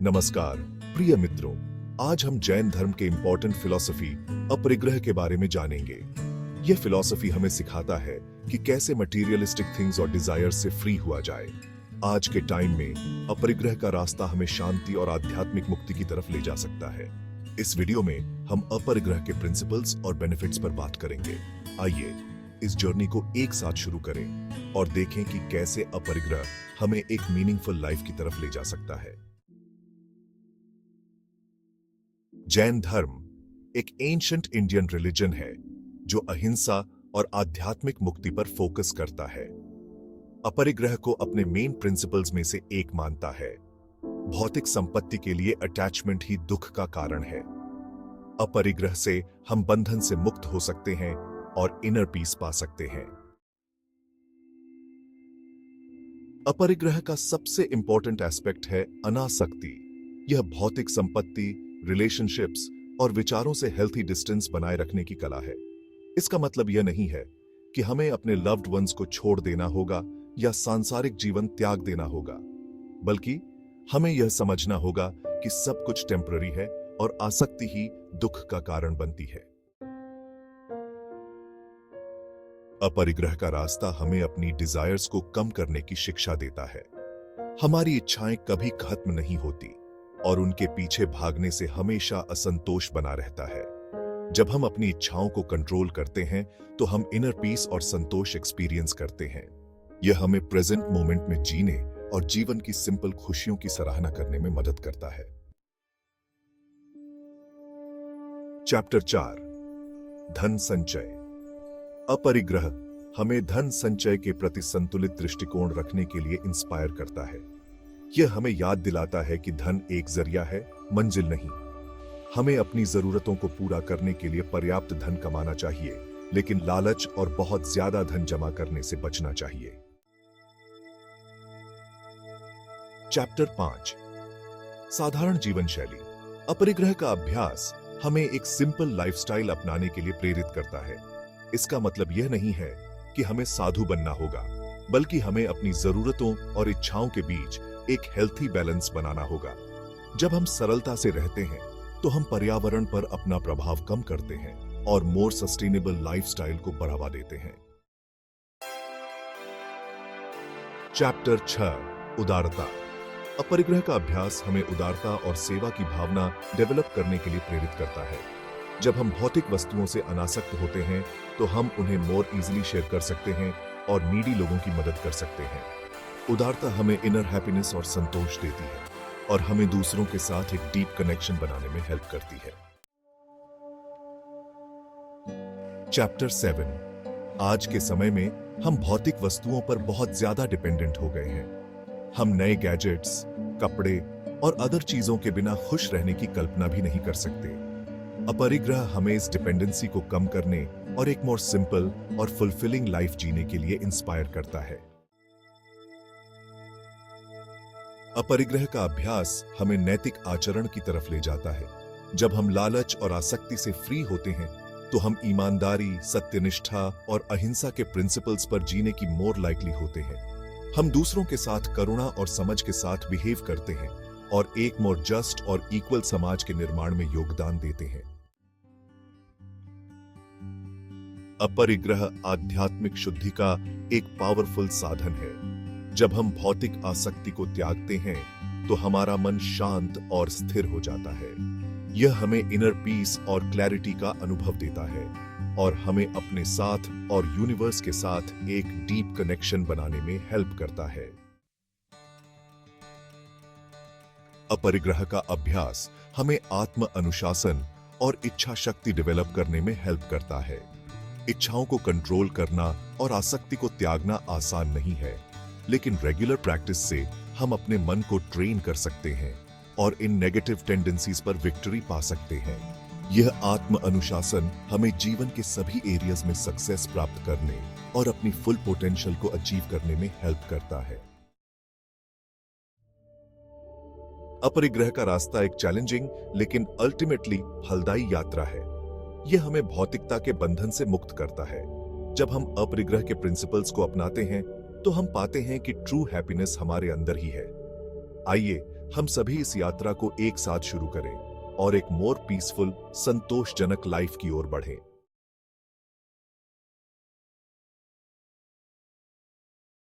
नमस्कार प्रिय मित्रों, आज हम जैन धर्म के इंपॉर्टेंट फिलॉसफी अपरिग्रह के बारे में जानेंगे। यह फिलॉसफी हमें सिखाता है कि कैसे मटेरियलिस्टिक थिंग्स और डिजायर्स से फ्री हुआ जाए। आज के टाइम में अपरिग्रह का रास्ता हमें शांति और आध्यात्मिक मुक्ति की तरफ ले जा सकता है। इस वीडियो में हम अपरिग्रह के प्रिंसिपल्स और बेनिफिट्स पर बात करेंगे। आइए इस जर्नी को एक साथ शुरू करें और देखें कि कैसे अपरिग्रह हमें एक मीनिंगफुल लाइफ की तरफ ले जा सकता है। जैन धर्म एक एंशिएंट इंडियन रिलीजन है जो अहिंसा और आध्यात्मिक मुक्ति पर फोकस करता है। अपरिग्रह को अपने मेन प्रिंसिपल्स में से एक मानता है। भौतिक संपत्ति के लिए अटैचमेंट ही दुख का कारण है। अपरिग्रह से हम बंधन से मुक्त हो सकते हैं और इनर पीस पा सकते हैं। अपरिग्रह का सबसे इंपॉर्टेंट एस्पेक्ट है अनासक्ति। यह भौतिक संपत्ति, रिलेशनशिप्स और विचारों से हेल्थी डिस्टेंस बनाए रखने की कला है। इसका मतलब यह नहीं है कि हमें अपने लव्ड वंस को छोड़ देना होगा या सांसारिक जीवन त्याग देना होगा, बल्कि हमें यह समझना होगा कि सब कुछ टेम्पररी है और आसक्ति ही दुख का कारण बनती है। अपरिग्रह का रास्ता हमें अपनी डिजायर्स को कम करने की शिक्षा देता है। हमारी इच्छाएं कभी खत्म नहीं होती और उनके पीछे भागने से हमेशा असंतोष बना रहता है। जब हम अपनी इच्छाओं को कंट्रोल करते हैं तो हम इनर पीस और संतोष एक्सपीरियंस करते हैं। यह हमें प्रेजेंट मोमेंट में जीने और जीवन की सिंपल खुशियों की सराहना करने में मदद करता है। चैप्टर 4, धन संचय। अपरिग्रह हमें धन संचय के प्रति संतुलित दृष्टिकोण रखने के लिए इंस्पायर करता है। यह हमें याद दिलाता है कि धन एक जरिया है, मंजिल नहीं। हमें अपनी जरूरतों को पूरा करने के लिए पर्याप्त धन कमाना चाहिए, लेकिन लालच और बहुत ज्यादा धन जमा करने से बचना चाहिए। चैप्टर 5, साधारण जीवन शैली। अपरिग्रह का अभ्यास हमें एक सिंपल लाइफस्टाइल अपनाने के लिए प्रेरित करता है। इसका मतलब यह नहीं है कि हमें साधु बनना होगा, बल्कि हमें अपनी जरूरतों और इच्छाओं के बीच एक हेल्थी बैलेंस बनाना होगा। जब हम सरलता से रहते हैं तो हम पर्यावरण पर अपना प्रभाव कम करते हैं और मोर सस्टेनेबल लाइफस्टाइल को बढ़ावा देते हैं। चैप्टर 6, उदारता। अपरिग्रह का अभ्यास हमें उदारता और सेवा की भावना डेवलप करने के लिए प्रेरित करता है। जब हम भौतिक वस्तुओं से अनासक्त होते हैं तो हम उन्हें मोर इजीली शेयर कर सकते हैं और नीडी लोगों की मदद कर सकते हैं। उदारता हमें इनर हैप्पीनेस और संतोष देती है और हमें दूसरों के साथ एक डीप कनेक्शन बनाने में हेल्प करती है। चैप्टर 7, आज के समय में हम भौतिक वस्तुओं पर बहुत ज्यादा डिपेंडेंट हो गए हैं। हम नए गैजेट्स, कपड़े और अदर चीजों के बिना खुश रहने की कल्पना भी नहीं कर सकते। अपरिग्रह हमें इस डिपेंडेंसी को कम करने और एक मोर सिंपल और फुलफिलिंग लाइफ जीने के लिए इंस्पायर करता है। अपरिग्रह का अभ्यास हमें नैतिक आचरण की तरफ ले जाता है। जब हम लालच और आसक्ति से फ्री होते हैं तो हम ईमानदारी, सत्यनिष्ठा और अहिंसा के प्रिंसिपल्स पर जीने की मोर लाइकली होते हैं। हम दूसरों के साथ करुणा और समझ के साथ बिहेव करते हैं और एक मोर जस्ट और इक्वल समाज के निर्माण में योगदान देते हैं। अपरिग्रह आध्यात्मिक शुद्धि का एक पावरफुल साधन है। जब हम भौतिक आसक्ति को त्यागते हैं तो हमारा मन शांत और स्थिर हो जाता है। यह हमें इनर पीस और क्लैरिटी का अनुभव देता है और हमें अपने साथ और यूनिवर्स के साथ एक डीप कनेक्शन बनाने में हेल्प करता है। अपरिग्रह का अभ्यास हमें आत्म अनुशासन और इच्छा शक्ति डेवलप करने में हेल्प करता है। इच्छाओं को कंट्रोल करना और आसक्ति को त्यागना आसान नहीं है, लेकिन रेगुलर प्रैक्टिस से हम अपने मन को ट्रेन कर सकते हैं और इन नेगेटिव टेंडेंसीज पर विक्ट्री पा सकते हैं। यह आत्म अनुशासन हमें जीवन के सभी एरियाज में सक्सेस प्राप्त करने और अपनी फुल पोटेंशियल को अचीव करने में हेल्प करता है। अपरिग्रह का रास्ता एक चैलेंजिंग लेकिन अल्टीमेटली फलदायी यात्रा है। यह हमें भौतिकता के बंधन से मुक्त करता है। जब हम अपरिग्रह के प्रिंसिपल्स को अपनाते हैं तो हम पाते हैं कि ट्रू हैप्पीनेस हमारे अंदर ही है। आइए हम सभी इस यात्रा को एक साथ शुरू करें और एक मोर पीसफुल, संतोषजनक लाइफ की ओर बढ़ें।